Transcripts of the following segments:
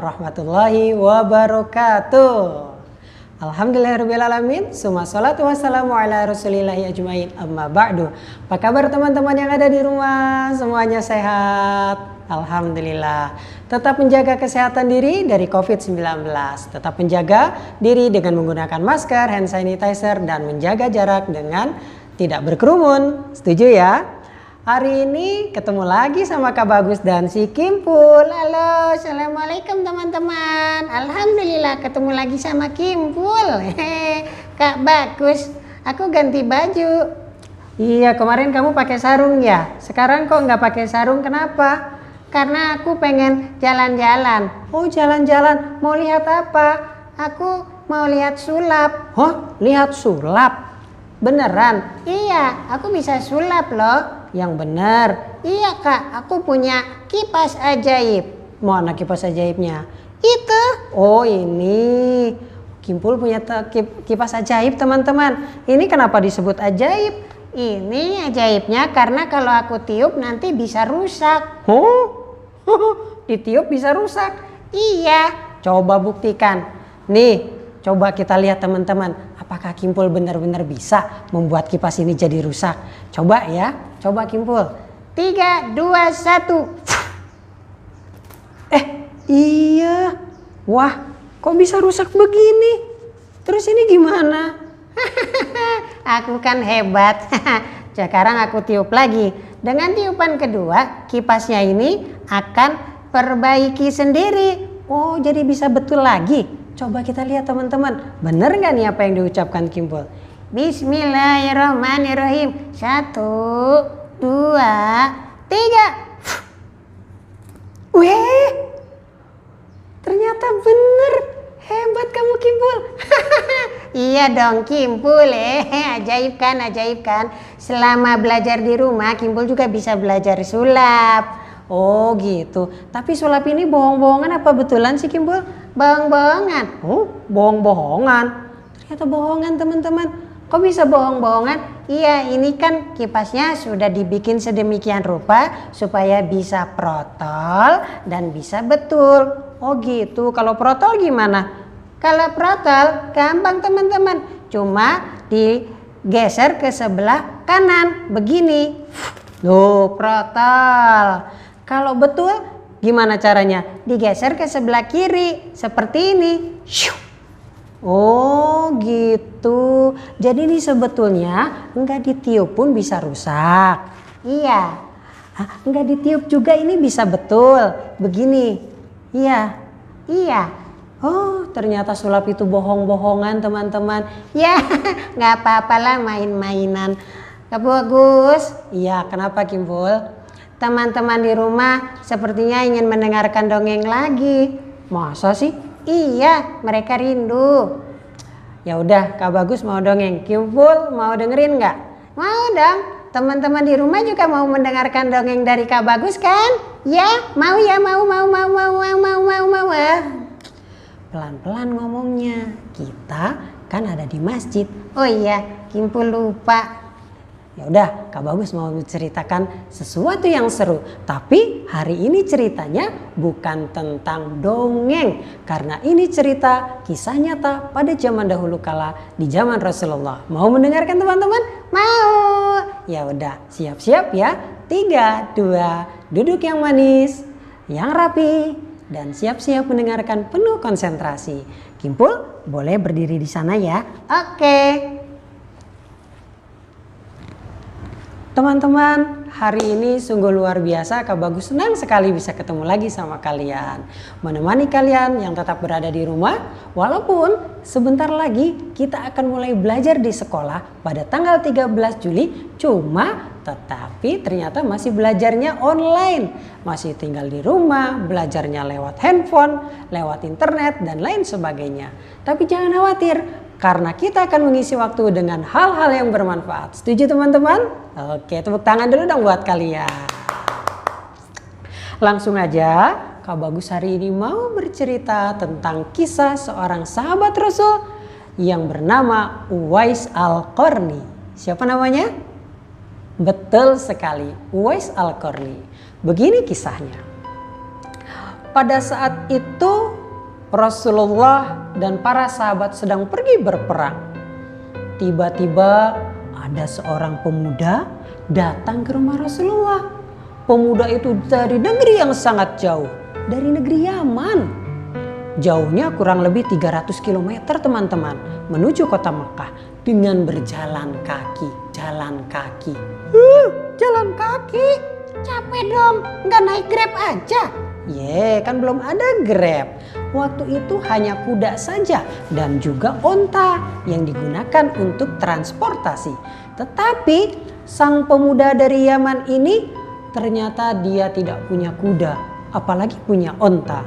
warahmatullahi wabarakatuh. Alhamdulillahirrabbilalamin. Summa salatu wassalamu ala rasulillahi ajmain. Amma ba'du. Apa kabar teman-teman yang ada di rumah? Semuanya sehat? Alhamdulillah. Tetap menjaga kesehatan diri dari COVID-19. Tetap menjaga diri dengan menggunakan masker, hand sanitizer, dan menjaga jarak dengan tidak berkerumun. Setuju ya? Hari ini ketemu lagi sama Kak Bagus dan si Kimpul. Halo, assalamualaikum teman-teman. Alhamdulillah ketemu lagi sama Kimpul. Kak Bagus, aku ganti baju. Iya, kemarin kamu pakai sarung ya. Sekarang kok nggak pakai sarung, kenapa? Karena aku pengen jalan-jalan. Oh, jalan-jalan. Mau lihat apa? Aku mau lihat sulap. Hah? Lihat sulap? Beneran? Iya, aku bisa sulap loh. Yang benar. Iya Kak, aku punya kipas ajaib. Mana kipas ajaibnya? Itu. Oh ini. Kimpul punya kipas ajaib teman-teman. Ini kenapa disebut ajaib? Ini ajaibnya karena kalau aku tiup nanti bisa rusak. Oh? Ditiup bisa rusak? Iya. Coba buktikan. Nih, coba kita lihat teman-teman. Apakah Kimpul benar-benar bisa membuat kipas ini jadi rusak? Coba ya, coba Kimpul. 3, 2, 1. Iya. Wah, kok bisa rusak begini? Terus ini gimana? Aku kan hebat. Sekarang aku tiup lagi. Dengan tiupan kedua, kipasnya ini akan perbaiki sendiri. Oh, jadi bisa betul lagi. Coba kita lihat teman-teman, bener nggak nih apa yang diucapkan Kimpul? Bismillahirrahmanirrahim. 1, 2, 3. Weh, ternyata bener. Hebat kamu Kimpul. Iya dong Kimpul, ajaib kan, ajaib kan. Selama belajar di rumah, Kimpul juga bisa belajar sulap. Oh gitu. Tapi sulap ini bohong-bohongan apa betulan sih Kimpul? Bohong-bohongan. Oh, bohong-bohongan. Ternyata bohongan teman-teman. Kok bisa bohong-bohongan? Iya, ini kan kipasnya sudah dibikin sedemikian rupa supaya bisa protol dan bisa betul. Oh gitu. Kalau protol gimana? Kalau protol gampang teman-teman. Cuma digeser ke sebelah kanan begini. Loh, protol. Kalau betul gimana caranya? Digeser ke sebelah kiri seperti ini. Oh gitu. Jadi ini sebetulnya enggak ditiup pun bisa rusak. Iya. Enggak ditiup juga ini bisa betul. Begini. Iya. Iya. Oh ternyata sulap itu bohong-bohongan teman-teman. Ya nggak apa-apalah main-mainan. Kak Bagus. Iya kenapa Kimpul? Teman-teman di rumah sepertinya ingin mendengarkan dongeng lagi. Masa sih? Iya, mereka rindu. Ya udah, Kak Bagus mau dongeng. Kimpul mau dengerin nggak? Mau dong. Teman-teman di rumah juga mau mendengarkan dongeng dari Kak Bagus kan? Ya, mau ya, mau. Pelan-pelan ngomongnya. Kita kan ada di masjid. Oh iya, Kimpul lupa. Ya udah, Kak Bagus mau menceritakan sesuatu yang seru. Tapi hari ini ceritanya bukan tentang dongeng. Karena ini cerita kisah nyata pada zaman dahulu kala di zaman Rasulullah. Mau mendengarkan teman-teman? Mau. Ya udah, siap-siap ya. 3, 2, duduk yang manis, yang rapi, dan siap-siap mendengarkan penuh konsentrasi. Kimpul, boleh berdiri di sana ya. Oke. Teman-teman, hari ini sungguh luar biasa. Kak Bagus senang sekali bisa ketemu lagi sama kalian. Menemani kalian yang tetap berada di rumah. Walaupun sebentar lagi kita akan mulai belajar di sekolah pada tanggal 13 Juli. Tetapi ternyata masih belajarnya online. Masih tinggal di rumah, belajarnya lewat handphone, lewat internet, dan lain sebagainya. Tapi jangan khawatir. Karena kita akan mengisi waktu dengan hal-hal yang bermanfaat. Setuju teman-teman? Oke, tepuk tangan dulu dong buat kalian. Langsung aja, Kak Bagus hari ini mau bercerita tentang kisah seorang sahabat Rasul yang bernama Uwais Al-Qarni. Siapa namanya? Betul sekali, Uwais Al-Qarni. Begini kisahnya. pada saat itu Rasulullah dan para sahabat sedang pergi berperang. Tiba-tiba ada seorang pemuda datang ke rumah Rasulullah. Pemuda itu dari negeri yang sangat jauh, dari negeri Yaman. Jauhnya kurang lebih 300 km teman-teman, menuju kota Mekah dengan berjalan kaki. Jalan kaki. Jalan kaki? Capek dong, nggak naik Grab aja. Kan belum ada Grab. Waktu itu hanya kuda saja dan juga onta yang digunakan untuk transportasi. Tetapi sang pemuda dari Yaman ini ternyata dia tidak punya kuda, apalagi punya onta.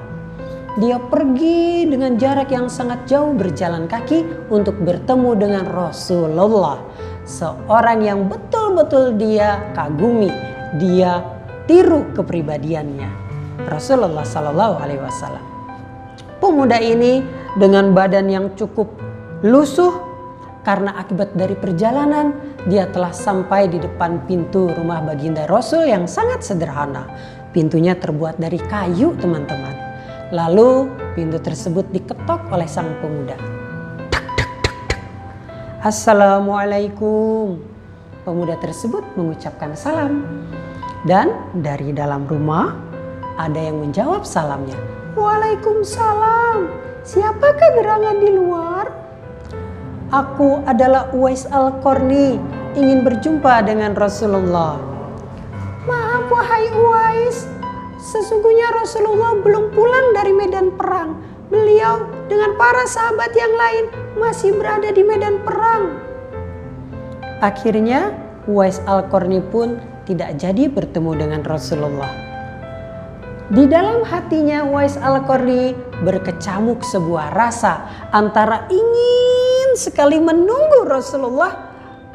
Dia pergi dengan jarak yang sangat jauh berjalan kaki untuk bertemu dengan Rasulullah. Seorang yang betul-betul dia kagumi, dia tiru kepribadiannya. Rasulullah Sallallahu Alaihi Wasallam. Pemuda ini dengan badan yang cukup lusuh karena akibat dari perjalanan, dia telah sampai di depan pintu rumah baginda Rasul yang sangat sederhana. Pintunya terbuat dari kayu teman-teman. Lalu pintu tersebut diketok oleh sang pemuda. Assalamualaikum. Pemuda tersebut mengucapkan salam. Dan dari dalam rumah ada yang menjawab salamnya. Waalaikumsalam. Siapakah gerangan di luar? Aku adalah Uwais Al-Qarni, ingin berjumpa dengan Rasulullah. Maaf wahai Uwais, sesungguhnya Rasulullah belum pulang dari medan perang. Beliau dengan para sahabat yang lain masih berada di medan perang. Akhirnya Uwais Al-Qarni pun tidak jadi bertemu dengan Rasulullah. Di dalam hatinya Uwais Al-Qarni berkecamuk sebuah rasa antara ingin sekali menunggu Rasulullah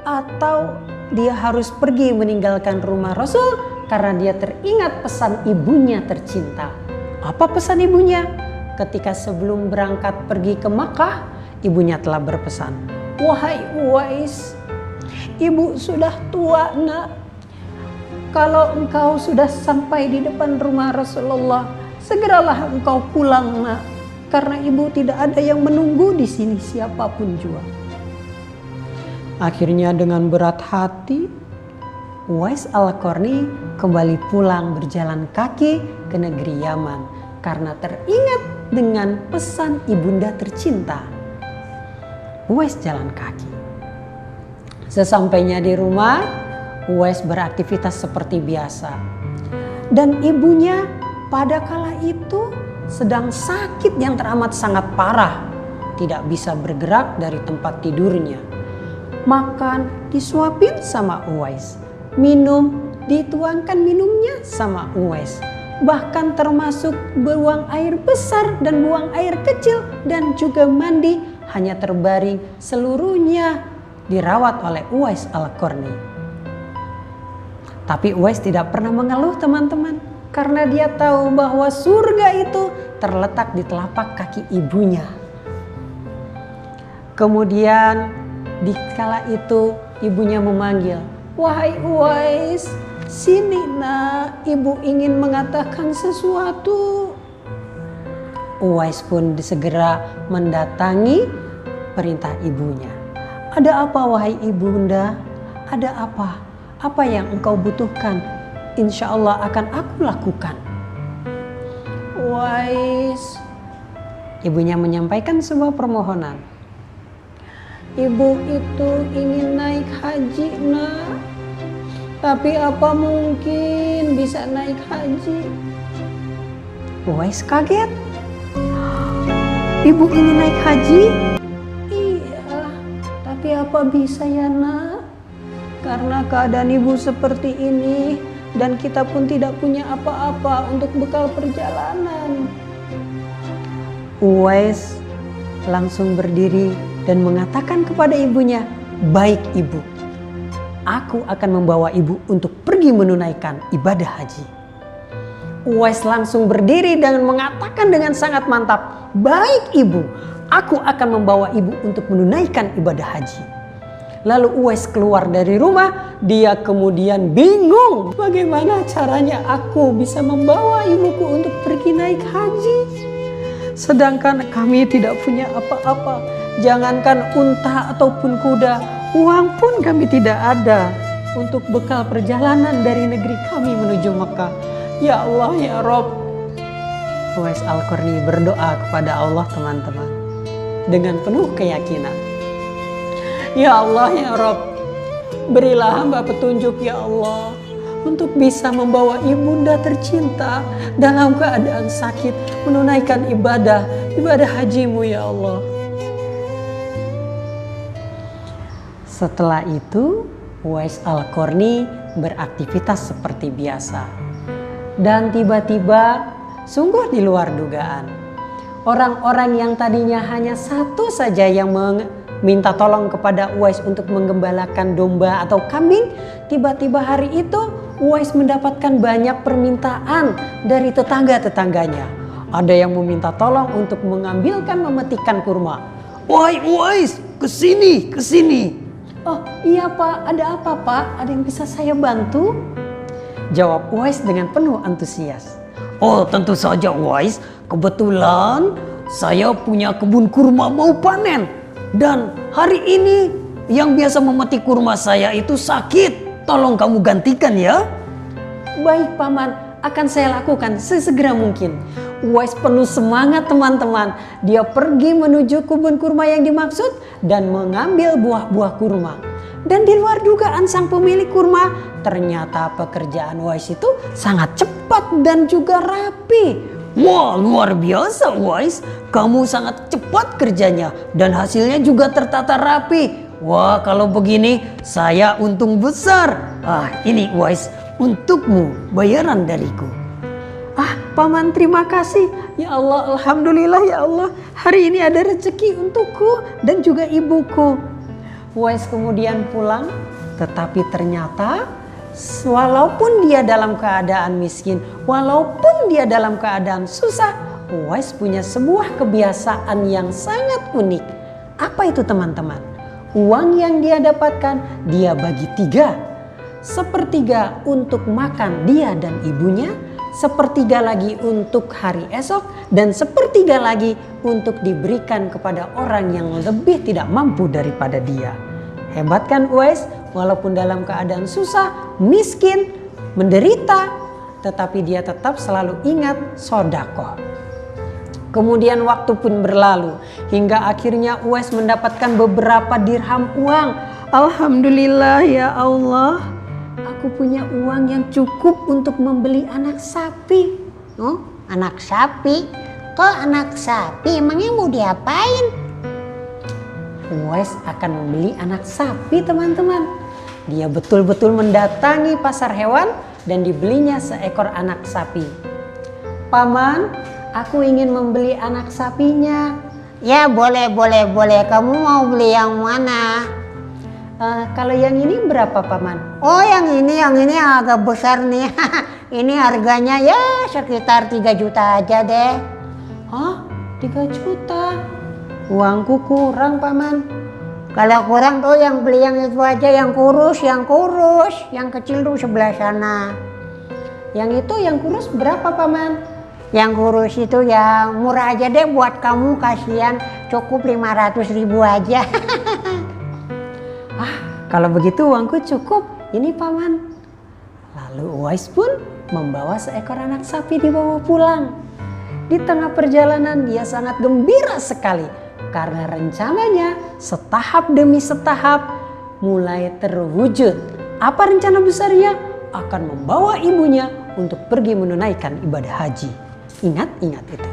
atau dia harus pergi meninggalkan rumah Rasul karena dia teringat pesan ibunya tercinta. Apa pesan ibunya? Ketika sebelum berangkat pergi ke Makkah, ibunya telah berpesan, "Wahai Uwais, ibu sudah tua nak. Kalau engkau sudah sampai di depan rumah Rasulullah, segeralah engkau pulang nak. Karena ibu tidak ada yang menunggu di sini siapapun juga." Akhirnya dengan berat hati, Uwais Al-Qarni kembali pulang berjalan kaki ke negeri Yaman karena teringat dengan pesan ibunda tercinta. Uwais jalan kaki. Sesampainya di rumah, Uwais beraktivitas seperti biasa. Dan ibunya pada kala itu sedang sakit yang teramat sangat parah. Tidak bisa bergerak dari tempat tidurnya. Makan disuapin sama Uwais. Minum dituangkan minumnya sama Uwais. Bahkan termasuk buang air besar dan buang air kecil dan juga mandi hanya terbaring seluruhnya dirawat oleh Uwais Al-Qarni. Tapi Uwais tidak pernah mengeluh teman-teman, karena dia tahu bahwa surga itu terletak di telapak kaki ibunya. Kemudian di kala itu ibunya memanggil, "Wahai Uwais, sini nak, ibu ingin mengatakan sesuatu." Uwais pun segera mendatangi perintah ibunya. "Ada apa wahai ibunda? Ada apa? Apa yang engkau butuhkan? Insya Allah akan aku lakukan." Uwais, ibunya menyampaikan sebuah permohonan. "Ibu itu ingin naik haji nak. Tapi apa mungkin bisa naik haji?" Uwais kaget. "Ibu ingin naik haji?" "Iya, tapi apa bisa ya nak? Karena keadaan ibu seperti ini dan kita pun tidak punya apa-apa untuk bekal perjalanan." Uwais langsung berdiri dan mengatakan kepada ibunya, "Baik ibu, aku akan membawa ibu untuk pergi menunaikan ibadah haji." Uwais langsung berdiri dan mengatakan dengan sangat mantap, "Baik ibu, aku akan membawa ibu untuk menunaikan ibadah haji." Lalu Uwais keluar dari rumah, dia kemudian bingung bagaimana caranya aku bisa membawa ibuku untuk pergi naik haji. Sedangkan kami tidak punya apa-apa, jangankan unta ataupun kuda, uang pun kami tidak ada untuk bekal perjalanan dari negeri kami menuju Mekah. Ya Allah ya Rob. Uwais Al-Qarni berdoa kepada Allah teman-teman dengan penuh keyakinan. Ya Allah ya Rob, berilah hamba petunjuk ya Allah untuk bisa membawa ibunda tercinta dalam keadaan sakit menunaikan ibadah hajimu ya Allah. Setelah itu Uwais Al-Qarni beraktivitas seperti biasa. Dan tiba-tiba sungguh di luar dugaan, orang-orang yang tadinya hanya satu saja yang minta tolong kepada Uwais untuk menggembalakan domba atau kambing, tiba-tiba hari itu Uwais mendapatkan banyak permintaan dari tetangga-tetangganya. Ada yang meminta tolong untuk memetikkan kurma. Wahai Uwais, kesini. Oh iya Pak, ada apa Pak? Ada yang bisa saya bantu? Jawab Uwais dengan penuh antusias. Oh tentu saja Uwais, kebetulan saya punya kebun kurma mau panen. Dan hari ini yang biasa memetik kurma saya itu sakit. Tolong kamu gantikan ya. Baik Paman, akan saya lakukan sesegera mungkin. Uwais penuh semangat teman-teman. Dia pergi menuju kebun kurma yang dimaksud dan mengambil buah-buah kurma. Dan di luar dugaan sang pemilik kurma, ternyata pekerjaan Uwais itu sangat cepat dan juga rapi. Wah luar biasa Uwais, kamu sangat cepat kerjanya dan hasilnya juga tertata rapi. Wah kalau begini saya untung besar. Ini Uwais, untukmu bayaran dariku. Paman terima kasih. Ya Allah, alhamdulillah ya Allah. Hari ini ada rezeki untukku dan juga ibuku. Uwais kemudian pulang, tetapi ternyata walaupun dia dalam keadaan miskin, walaupun dia dalam keadaan susah, Uwais punya sebuah kebiasaan yang sangat unik. Apa itu teman-teman? Uang yang dia dapatkan dia bagi 3. Sepertiga untuk makan dia dan ibunya, sepertiga lagi untuk hari esok, dan sepertiga lagi untuk diberikan kepada orang yang lebih tidak mampu daripada dia. Hebat kan Uwais? Walaupun dalam keadaan susah, miskin, menderita, tetapi dia tetap selalu ingat sedekah. Kemudian waktu pun berlalu hingga akhirnya Uwais mendapatkan beberapa dirham uang. Alhamdulillah ya Allah, aku punya uang yang cukup untuk membeli anak sapi. Oh, anak sapi? Kok anak sapi? Emangnya mau diapain? Uwais akan membeli anak sapi teman-teman. Dia betul-betul mendatangi pasar hewan dan dibelinya seekor anak sapi. Paman, aku ingin membeli anak sapinya. Ya boleh. Kamu mau beli yang mana? Kalau yang ini berapa Paman? Oh yang ini agak besar nih. Ini harganya ya sekitar 3 juta aja deh. Hah? 3 juta? Uangku kurang Paman. Kalau kurang tuh yang beli yang itu aja, yang kurus. Yang kecil tuh sebelah sana. Yang itu yang kurus berapa Paman? Yang kurus itu yang murah aja deh buat kamu, kasihan, cukup 500.000 aja. Kalau begitu uangku cukup, ini Paman. Lalu Uwais pun membawa seekor anak sapi dibawa pulang. Di tengah perjalanan dia sangat gembira sekali karena rencananya setahap demi setahap mulai terwujud. Apa rencana besarnya? Akan membawa ibunya untuk pergi menunaikan ibadah haji. Ingat itu.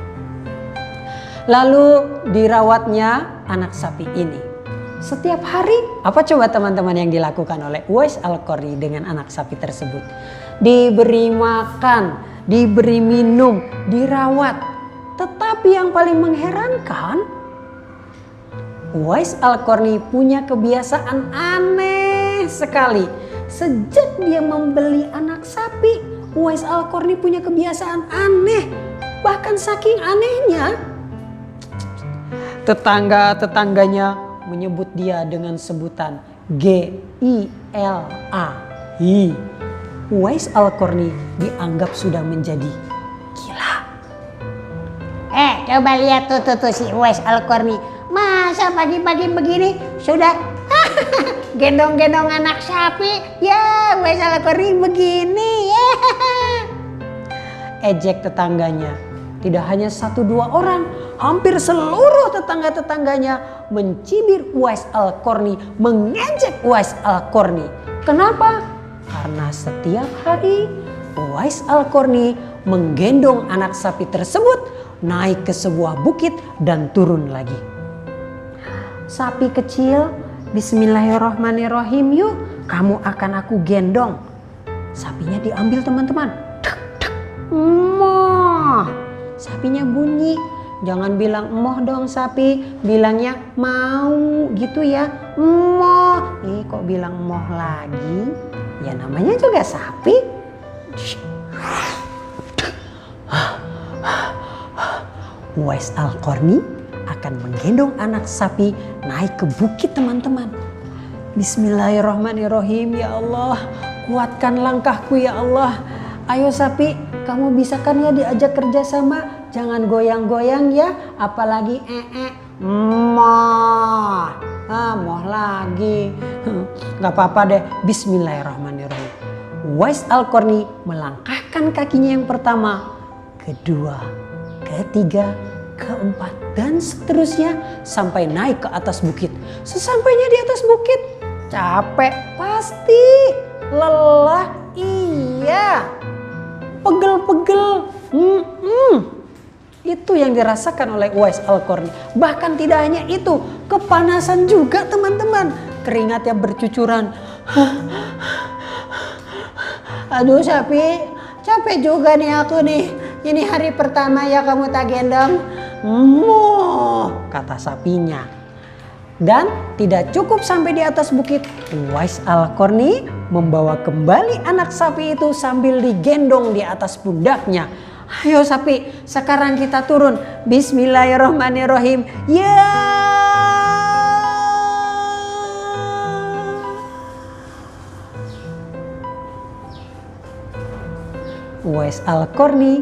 Lalu dirawatnya anak sapi ini. Setiap hari, apa coba teman-teman yang dilakukan oleh Uwais Al-Qarni dengan anak sapi tersebut? Diberi makan, diberi minum, dirawat. Tetapi yang paling mengherankan, Uwais Al-Qarni punya kebiasaan aneh sekali. Sejak dia membeli anak sapi, Uwais Al-Qarni punya kebiasaan aneh. Bahkan saking anehnya, tetangga-tetangganya menyebut dia dengan sebutan G-I-L-A. Hi. Uwais Al-Qarni dianggap sudah menjadi gila. Coba lihat tuh si Uwais Al-Qarni. Masa pagi-pagi begini sudah gendong-gendong anak sapi? Ya, Uwais Al-Qarni begini. Ejek tetangganya. Tidak hanya 1-2 orang, hampir seluruh tetangga-tetangganya mencibir Uwais Al-Qarni, mengejek Uwais Al-Qarni. Kenapa? Karena setiap hari Uwais Al-Qarni menggendong anak sapi tersebut naik ke sebuah bukit dan turun lagi. Sapi kecil, bismillahirrahmanirrahim, yuk kamu akan aku gendong. Sapinya diambil teman-teman. Emoh. Sapinya bunyi. Jangan bilang emoh dong sapi, bilangnya mau gitu ya. Emoh. Kok bilang emoh lagi? Ya namanya juga sapi. Uwais Al-Qarni akan menggendong anak sapi naik ke bukit teman-teman. Bismillahirrahmanirrahim, ya Allah, kuatkan langkahku ya Allah. Ayo sapi, kamu bisa kan ya diajak kerjasama, jangan goyang-goyang ya, apalagi moh. Moh lagi. Gak apa-apa deh, bismillahirrahmanirrahim. Uwais Al-Qarni melangkahkan kakinya yang pertama, kedua, ketiga, keempat, dan seterusnya sampai naik ke atas bukit. Sesampainya di atas bukit, capek pasti, lelah iya, pegel-pegel. Itu yang dirasakan oleh Uwais Al-Qarni. Bahkan tidak hanya itu, kepanasan juga teman-teman. Keringatnya bercucuran. Aduh sapi, capek juga nih aku nih. Ini hari pertama ya kamu tak gendong. Kata sapinya. Dan tidak cukup sampai di atas bukit, Uwais Al-Qarni membawa kembali anak sapi itu sambil digendong di atas pundaknya. Ayo sapi, sekarang kita turun. Bismillahirrahmanirrahim. Ya. Uwais Al-Qarni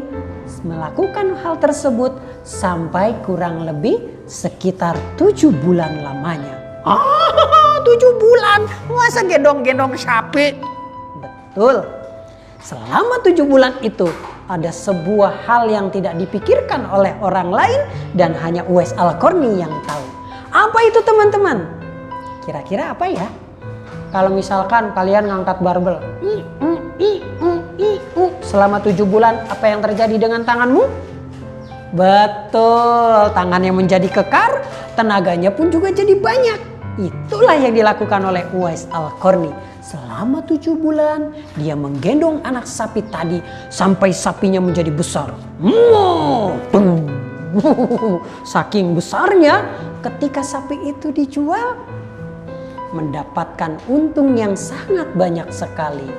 melakukan hal tersebut sampai kurang lebih sekitar 7 bulan lamanya. 7 bulan? Masa gendong-gendong sapi? Betul. Selama 7 bulan itu ada sebuah hal yang tidak dipikirkan oleh orang lain dan hanya Uwais Al-Qarni yang tahu. Apa itu teman-teman? Kira-kira apa ya? Kalau misalkan kalian ngangkat barbel, selama 7 bulan apa yang terjadi dengan tanganmu? Betul, tangannya menjadi kekar, tenaganya pun juga jadi banyak. Itulah yang dilakukan oleh Uwais Al-Qarni. Selama 7 bulan dia menggendong anak sapi tadi sampai sapinya menjadi besar. Saking besarnya, ketika sapi itu dijual mendapatkan untung yang sangat banyak sekali.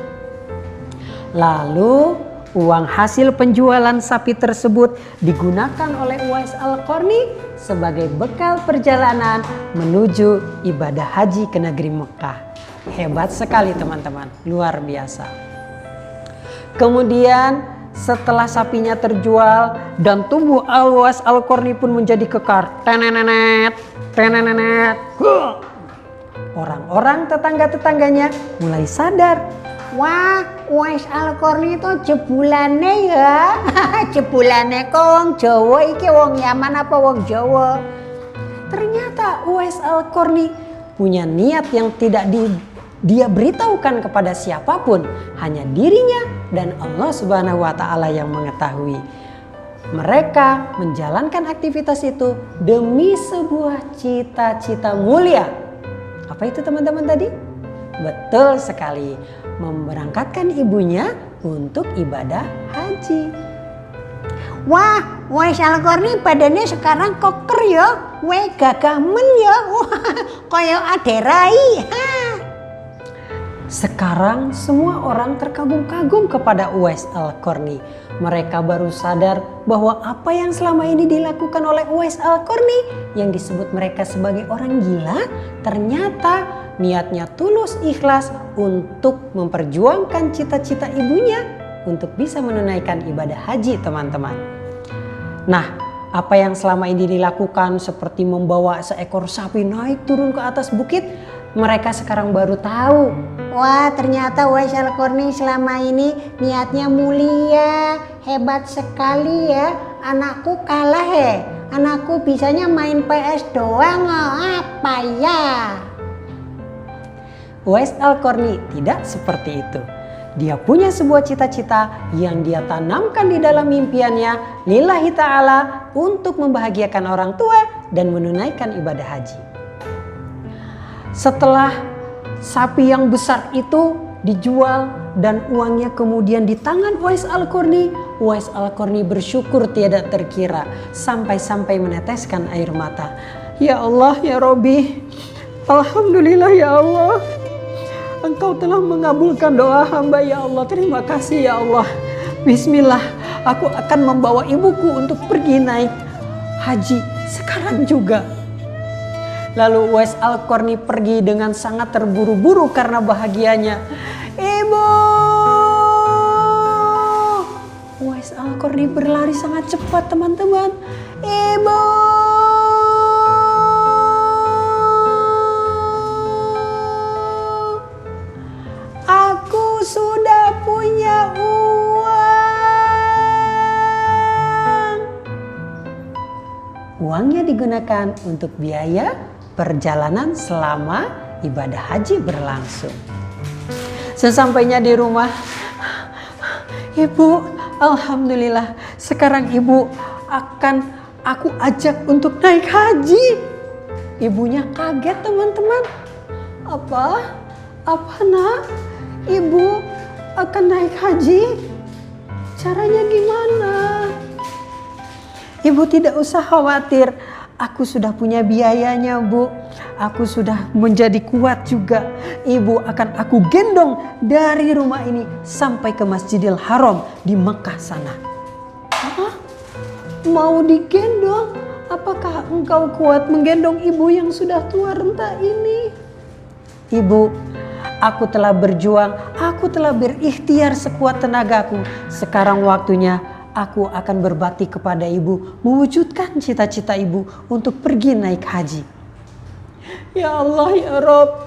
Lalu uang hasil penjualan sapi tersebut digunakan oleh Uwais Al-Qarni sebagai bekal perjalanan menuju ibadah haji ke negeri Mekah. Hebat sekali teman-teman, luar biasa. Kemudian setelah sapinya terjual dan tubuh Uwais Al-Qarni pun menjadi kekar. Orang-orang tetangga-tetangganya mulai sadar. Wah, Uwais Al-Qarni itu jebulane ya. Jebulane kok wong Jawa iki wong Yaman apa wong Jawa? Ternyata Uwais Al-Qarni punya niat yang tidak dia beritahukan kepada siapapun, hanya dirinya dan Allah Subhanahu wa taala yang mengetahui. Mereka menjalankan aktivitas itu demi sebuah cita-cita mulia. Apa itu teman-teman tadi? Betul sekali, memberangkatkan ibunya untuk ibadah haji. Wah, Uwais Al-Qarni badannya sekarang koker ya. Gagah men ya. Wah, kaya aderai. Sekarang semua orang terkagum-kagum kepada Uwais Al-Qarni. Mereka baru sadar bahwa apa yang selama ini dilakukan oleh Uwais Al-Qarni yang disebut mereka sebagai orang gila, ternyata niatnya tulus ikhlas untuk memperjuangkan cita-cita ibunya untuk bisa menunaikan ibadah haji, teman-teman. Nah, apa yang selama ini dilakukan seperti membawa seekor sapi naik turun ke atas bukit, mereka sekarang baru tahu. Wah, ternyata Uwais Al-Qarni selama ini niatnya mulia, hebat sekali ya. Anakku kalah ya. Anakku bisanya main PS doang, apa ya? Uwais Al-Qarni tidak seperti itu. Dia punya sebuah cita-cita yang dia tanamkan di dalam impiannya lillahi ta'ala untuk membahagiakan orang tua dan menunaikan ibadah haji. Setelah sapi yang besar itu dijual dan uangnya kemudian di tangan Uwais Al-Qarni, Uwais Al-Qarni bersyukur tiada terkira sampai-sampai meneteskan air mata. Ya Allah, ya Robbi, alhamdulillah ya Allah, Engkau telah mengabulkan doa hamba ya Allah. Terima kasih ya Allah. Bismillah, aku akan membawa ibuku untuk pergi naik haji sekarang juga. Lalu Uwais Al-Qarni pergi dengan sangat terburu-buru karena bahagianya. Ibu! Uwais Al-Qarni berlari sangat cepat, teman-teman. Ibu! Aku sudah punya uang. Uangnya digunakan untuk biaya perjalanan selama ibadah haji berlangsung. Sesampainya di rumah, Ibu, alhamdulillah sekarang Ibu akan aku ajak untuk naik haji. Ibunya kaget, teman-teman. Apa nak? Ibu akan naik haji? Caranya gimana? Ibu tidak usah khawatir. Aku sudah punya biayanya, Bu. Aku sudah menjadi kuat juga. Ibu akan aku gendong dari rumah ini sampai ke Masjidil Haram di Mekah sana. Hah? Mau digendong? Apakah engkau kuat menggendong ibu yang sudah tua renta ini? Ibu, aku telah berjuang, aku telah berikhtiar sekuat tenagaku. Sekarang waktunya aku akan berbakti kepada ibu, mewujudkan cita-cita ibu untuk pergi naik haji. Ya Allah, ya Rob,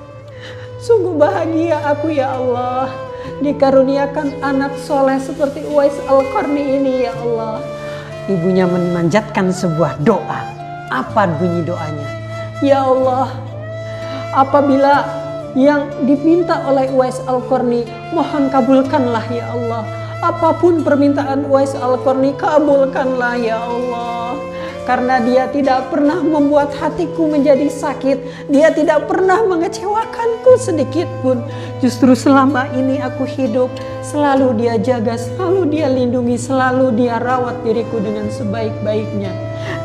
sungguh bahagia aku ya Allah, dikaruniakan anak soleh seperti Uwais Al-Qarni ini ya Allah. Ibunya memanjatkan sebuah doa. Apa bunyi doanya? Ya Allah, apabila yang diminta oleh Uwais Al-Qarni, mohon kabulkanlah ya Allah. Apapun permintaan Uwais Al-Qarni, kabulkanlah ya Allah. Karena dia tidak pernah membuat hatiku menjadi sakit. Dia tidak pernah mengecewakanku sedikit pun. Justru selama ini aku hidup, selalu dia jaga, selalu dia lindungi, selalu dia rawat diriku dengan sebaik-baiknya.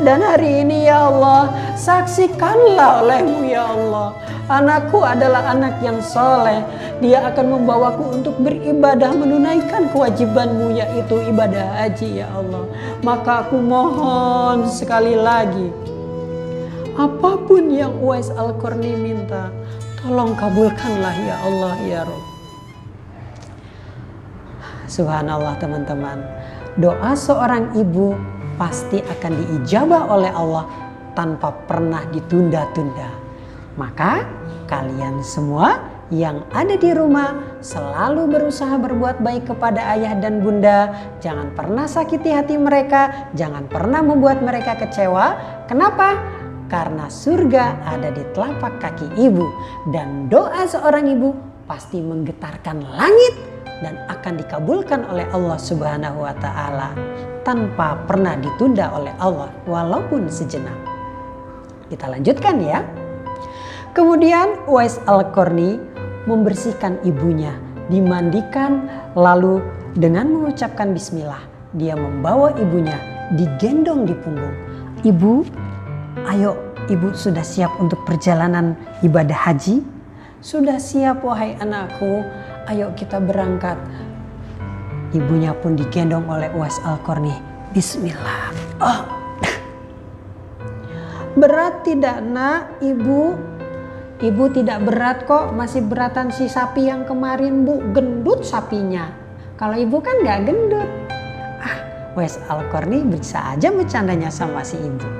Dan hari ini ya Allah, saksikanlah olehmu ya Allah. Anakku adalah anak yang soleh. Dia akan membawaku untuk beribadah, menunaikan kewajibanmu yaitu ibadah haji ya Allah. Maka aku mohon sekali lagi, apapun yang Uwais Al-Qarni minta, tolong kabulkanlah ya Allah ya Rabb. Subhanallah teman-teman, doa seorang ibu pasti akan diijabah oleh Allah tanpa pernah ditunda-tunda. Maka kalian semua yang ada di rumah selalu berusaha berbuat baik kepada ayah dan bunda. Jangan pernah sakiti hati mereka, jangan pernah membuat mereka kecewa. Kenapa? Karena surga ada di telapak kaki ibu. Dan doa seorang ibu pasti menggetarkan langit dan akan dikabulkan oleh Allah Subhanahu wa Ta'ala tanpa pernah ditunda oleh Allah walaupun sejenak. Kita lanjutkan ya. Kemudian Uwais Al-Qarni membersihkan ibunya, dimandikan, lalu dengan mengucapkan bismillah, dia membawa ibunya, digendong di punggung. Ibu, ayo, ibu sudah siap untuk perjalanan ibadah haji? sudah siap wahai anakku, ayo kita berangkat. Ibunya pun digendong oleh Uwais Al-Qarni. Bismillah. Oh. Berat tidak nak ibu? Ibu tidak berat kok, masih beratan si sapi yang kemarin bu, gendut sapinya. Kalau ibu kan gak gendut. Uwais Al-Qarni bisa aja bercandanya sama si ibu.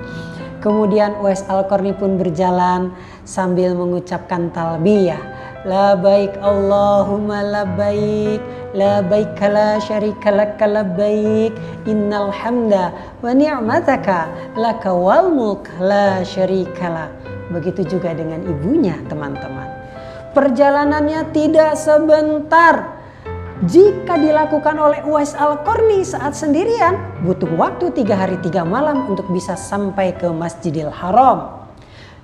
Kemudian Uwais Al-Qarni pun berjalan sambil mengucapkan talbiyah. Labaik Allahumma labaik, labaik la syarika laka labaik, innal hamda wa ni'mataka laka wal mulk la syarikalah. Begitu juga dengan ibunya teman-teman. Perjalanannya tidak sebentar. Jika dilakukan oleh Uwais Al-Qarni saat sendirian, butuh waktu 3 hari 3 malam untuk bisa sampai ke Masjidil Haram.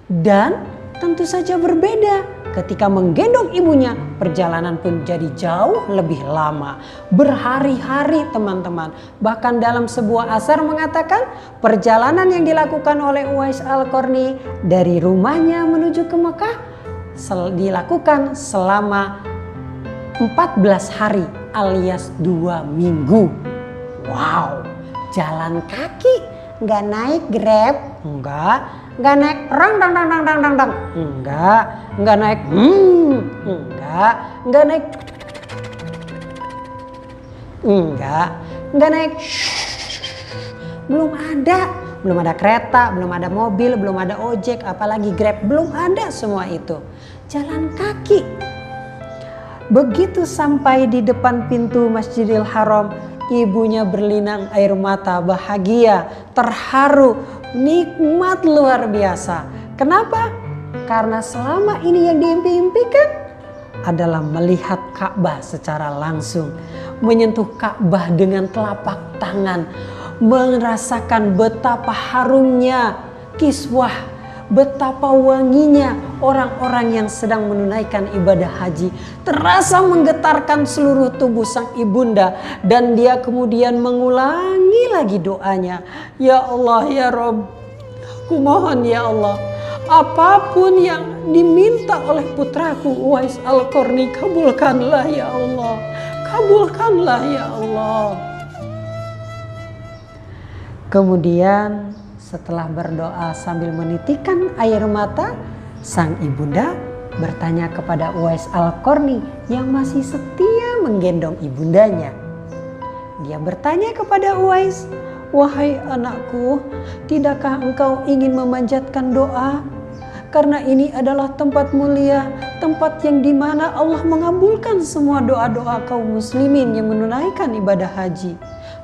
Dan tentu saja berbeda ketika menggendong ibunya, perjalanan pun jadi jauh lebih lama. Berhari-hari teman-teman. Bahkan dalam sebuah asar mengatakan perjalanan yang dilakukan oleh Uwais Al-Qarni dari rumahnya menuju ke Mekah dilakukan selama 14 hari alias 2 minggu. Wow, jalan kaki, Nggak naik Grab? enggak naik rang dang dang dang dang dang dang, enggak naik enggak naik enggak naik belum ada kereta, belum ada mobil, belum ada ojek, apalagi Grab, belum ada semua itu. Jalan kaki. Begitu sampai di depan pintu Masjidil Haram, ibunya berlinang air mata, bahagia, terharu, nikmat luar biasa. Kenapa? Karena selama ini yang diimpi-impikan adalah melihat Ka'bah secara langsung, menyentuh Ka'bah dengan telapak tangan, merasakan betapa harumnya kiswah, betapa wanginya orang-orang yang sedang menunaikan ibadah haji. Terasa menggetarkan seluruh tubuh sang ibunda. Dan dia kemudian mengulangi lagi doanya. Ya Allah ya Rabb, aku mohon ya Allah, apapun yang diminta oleh putraku Uwais Al-Qarni, kabulkanlah ya Allah. Kabulkanlah ya Allah. Kemudian setelah berdoa sambil menitikkan air mata, sang ibunda bertanya kepada Uwais Al-Qarni yang masih setia menggendong ibundanya. Dia bertanya kepada Uwais, "Wahai anakku, tidakkah engkau ingin memanjatkan doa? Karena ini adalah tempat mulia, tempat yang dimana Allah mengabulkan semua doa-doa kaum muslimin yang menunaikan ibadah haji.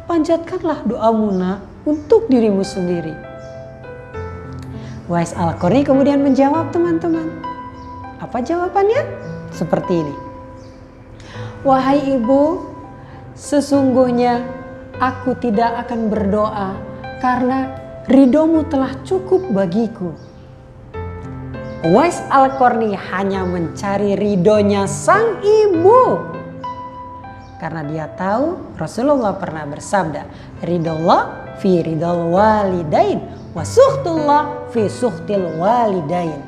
Panjatkanlah doamu nak untuk dirimu sendiri." Uwais Al-Qarni kemudian menjawab teman-teman. Apa jawabannya? Seperti ini. "Wahai ibu, sesungguhnya aku tidak akan berdoa karena ridhomu telah cukup bagiku." Uwais Al-Qarni hanya mencari ridhonya sang ibu. Karena dia tahu Rasulullah pernah bersabda, "Ridhollah fi ridhol walidain, wa suhtullah fi suhtil walidain."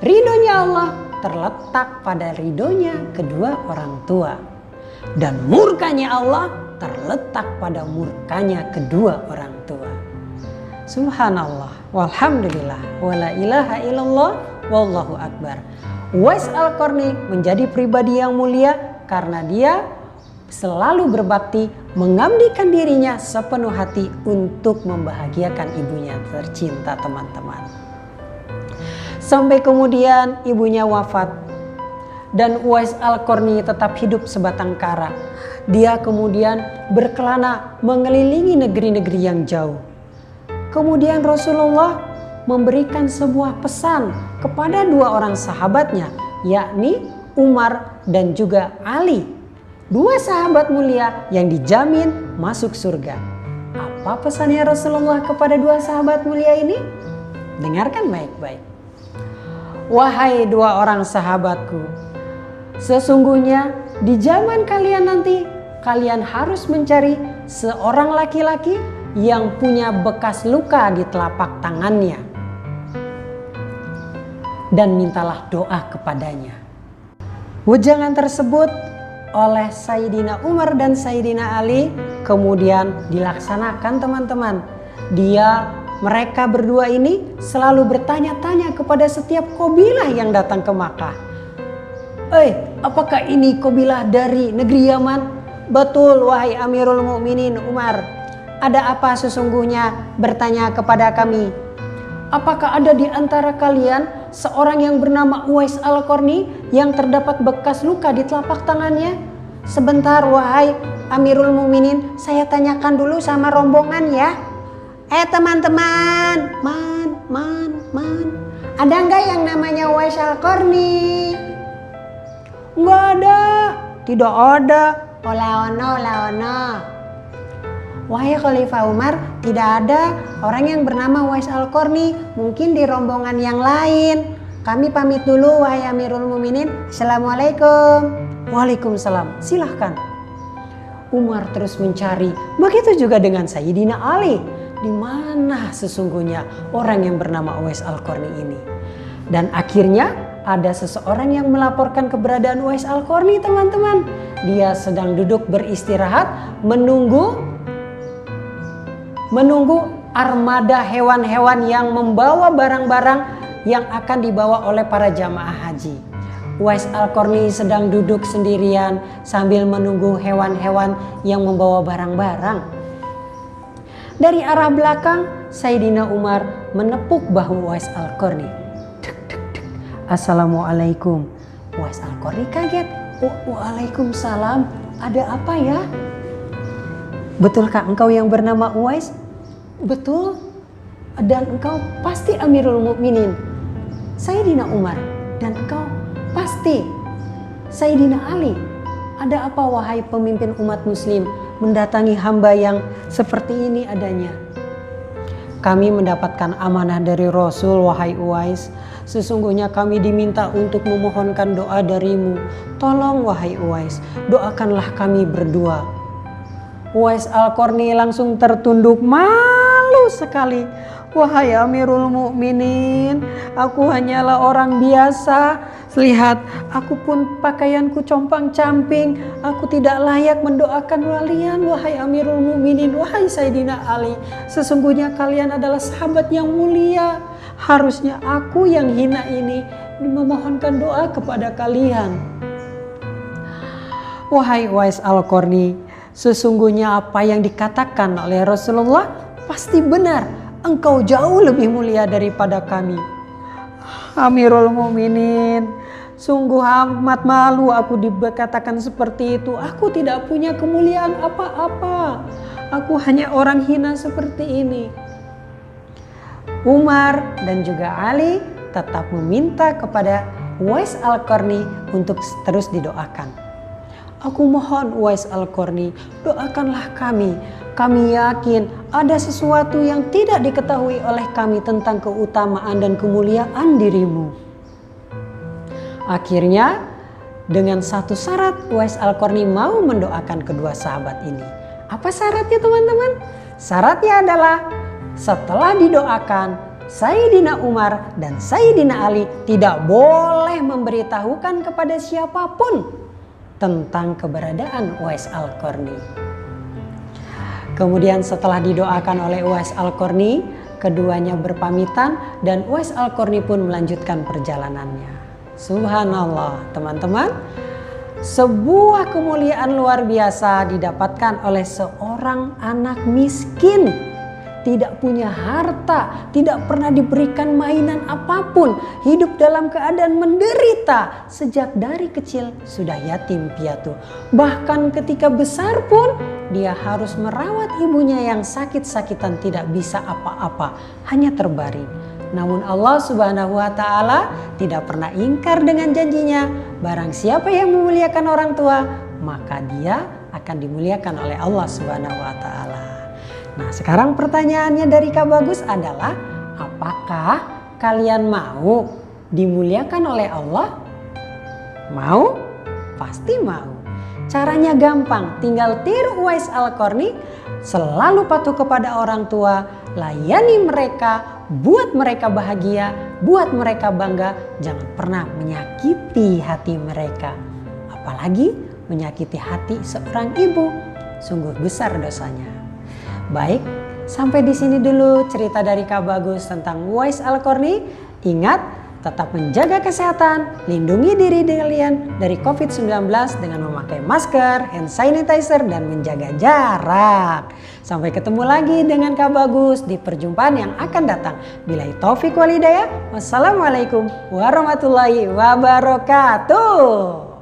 Ridhonya Allah terletak pada ridhonya kedua orang tua. Dan murkanya Allah terletak pada murkanya kedua orang tua. Subhanallah, walhamdulillah, wala ilaha illallah, wallahu akbar. Uwais Al-Qarni menjadi pribadi yang mulia karena dia selalu berbakti, mengabdikan dirinya sepenuh hati untuk membahagiakan ibunya tercinta teman-teman. Sampai kemudian ibunya wafat dan Uwais Al-Qarni tetap hidup sebatang kara. Dia kemudian berkelana mengelilingi negeri-negeri yang jauh. Kemudian Rasulullah memberikan sebuah pesan kepada 2 orang sahabatnya, yakni Umar dan juga Ali. 2 sahabat mulia yang dijamin masuk surga. Apa pesannya Rasulullah kepada 2 sahabat mulia ini? Dengarkan baik-baik. "Wahai 2 orang sahabatku, sesungguhnya di zaman kalian nanti, kalian harus mencari seorang laki-laki yang punya bekas luka di telapak tangannya. Dan mintalah doa kepadanya. Wejangan tersebut oleh Sayyidina Umar dan Sayyidina Ali kemudian dilaksanakan teman-teman. Mereka berdua ini selalu bertanya-tanya kepada setiap kabilah yang datang ke Makkah. Apakah ini kabilah dari negeri Yaman? Betul wahai Amirul Mukminin Umar. Ada apa sesungguhnya? Bertanya kepada kami. Apakah ada di antara kalian seorang yang bernama Uwais Al-Qarni yang terdapat bekas luka di telapak tangannya? Sebentar wahai Amirul Mukminin, saya tanyakan dulu sama rombongan ya. Teman-teman, ada nggak yang namanya Uwais Al-Qarni? Nggak ada. Tidak ada. Laono. Wahai Khalifah Umar, tidak ada orang yang bernama Uwais Al-Qarni. Mungkin di rombongan yang lain. Kami pamit dulu wahai Amirul Mukminin. Assalamualaikum. Waalaikumsalam. Silahkan. Umar terus mencari. Begitu juga dengan Sayyidina Ali. Di mana sesungguhnya orang yang bernama Uwais Al-Qarni ini? Dan akhirnya ada seseorang yang melaporkan keberadaan Uwais Al-Qarni, teman-teman. Dia sedang duduk beristirahat menunggu armada hewan-hewan yang membawa barang-barang yang akan dibawa oleh para jamaah haji. Uwais Al-Qarni sedang duduk sendirian sambil menunggu hewan-hewan yang membawa barang-barang. Dari arah belakang, Sayyidina Umar menepuk bahu Uwais Al-Qarni. Assalamualaikum. Uwais Al-Qarni kaget. Waalaikumsalam. Ada apa ya? Betulkah engkau yang bernama Uwais? Betul. Dan engkau pasti Amirul Mukminin Sayyidina Umar. Dan engkau pasti Sayyidina Ali. Ada apa wahai pemimpin umat muslim mendatangi hamba yang seperti ini adanya? Kami mendapatkan amanah dari Rasul wahai Uwais. Sesungguhnya kami diminta untuk memohonkan doa darimu. Tolong wahai Uwais, doakanlah kami berdua. Uwais Al-Qarni langsung tertunduk malu sekali. Wahai Amirul Mukminin, aku hanyalah orang biasa. Lihat, aku pun pakaianku compang-camping. Aku tidak layak mendoakan kalian, wahai Amirul Mukminin, wahai Sayyidina Ali. Sesungguhnya kalian adalah sahabat yang mulia. Harusnya aku yang hina ini memohonkan doa kepada kalian. Wahai Uwais Al-Qarni, sesungguhnya apa yang dikatakan oleh Rasulullah pasti benar. Engkau jauh lebih mulia daripada kami. Amirul Mukminin, sungguh amat malu aku dikatakan seperti itu. Aku tidak punya kemuliaan apa-apa. Aku hanya orang hina seperti ini. Umar dan juga Ali tetap meminta kepada Uwais Al-Qarni untuk terus didoakan. Aku mohon Uwais Al-Qarni, doakanlah kami. Kami yakin ada sesuatu yang tidak diketahui oleh kami tentang keutamaan dan kemuliaan dirimu. Akhirnya dengan satu syarat Uwais Al-Qarni mau mendoakan kedua sahabat ini. Apa syaratnya teman-teman? Syaratnya adalah setelah didoakan Sayyidina Umar dan Sayyidina Ali tidak boleh memberitahukan kepada siapapun tentang keberadaan Uwais Al-Qarni. Kemudian setelah didoakan oleh Uwais Al-Qarni, keduanya berpamitan dan Uwais Al-Qarni pun melanjutkan perjalanannya. Subhanallah teman-teman, sebuah kemuliaan luar biasa didapatkan oleh seorang anak miskin. Tidak punya harta, tidak pernah diberikan mainan apapun, hidup dalam keadaan menderita. Sejak dari kecil sudah yatim piatu. Bahkan ketika besar pun dia harus merawat ibunya yang sakit-sakitan, tidak bisa apa-apa, hanya terbaring. Namun Allah Subhanahu wa Ta'ala tidak pernah ingkar dengan janjinya. Barang siapa yang memuliakan orang tua, maka dia akan dimuliakan oleh Allah Subhanahu wa Ta'ala. Nah, sekarang pertanyaannya dari Kak Bagus adalah, apakah kalian mau dimuliakan oleh Allah? Mau? Pasti mau. Caranya gampang, tinggal tiru Uwais Al-Qarni, selalu patuh kepada orang tua, layani mereka, buat mereka bahagia, buat mereka bangga, jangan pernah menyakiti hati mereka. apalagi menyakiti hati seorang ibu. Sungguh besar dosanya. Baik, sampai di sini dulu cerita dari Kak Bagus tentang Uwais Al-Qarni. Ingat, tetap menjaga kesehatan, lindungi diri kalian dari COVID-19 dengan memakai masker, hand sanitizer, dan menjaga jarak. Sampai ketemu lagi dengan Kak Bagus di perjumpaan yang akan datang. Billahi taufik wal hidayah. Wassalamualaikum warahmatullahi wabarakatuh.